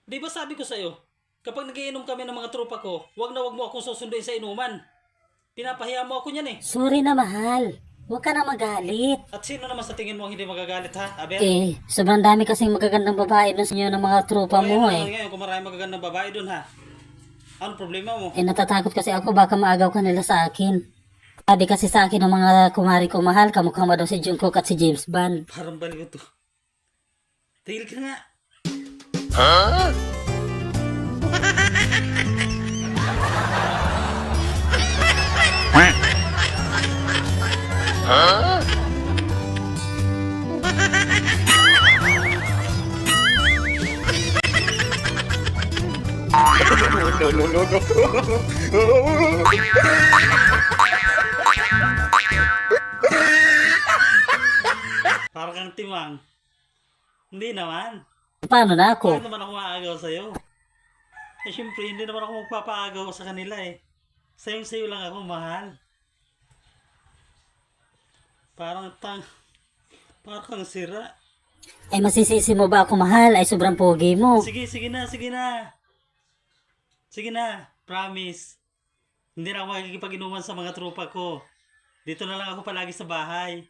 Di ba sabi ko sa'yo, kapag nagiinom kami ng mga tropa ko, wag na wag mo akong susunduin sa inuman. Pinapahiya mo ako niyan eh. Sorry na, mahal. Huwag ka na magalit. At sino naman sa tingin mo ang hindi magagalit ha, Aber? Sobrang dami kasing magagandang babae doon sa inyo ng mga tropa mo Ano ngayon kung maraming magagandang babae doon ha? Ano problema mo? Natatakot kasi ako baka maagaw ka nila sa akin. Sabi kasi sa akin ng mga kumari ko mahal, kamukha mo daw si Jungkook at si James Bond. Parang baliw to. Tigil ka nga. Parang kang timang. Hindi naman. Paano na ako? Bakit naman ako maagaw sa'yo? Eh syempre, hindi naman ako magpapaagaw sa kanila eh. Sayong-sayo lang ako, mahal. Parang kang sira. Masisisi mo ba ako mahal? Sobrang pogi mo. Sige na. Sige na, promise. Hindi na ako makikipag-inuman sa mga tropa ko. Dito na lang ako palagi sa bahay.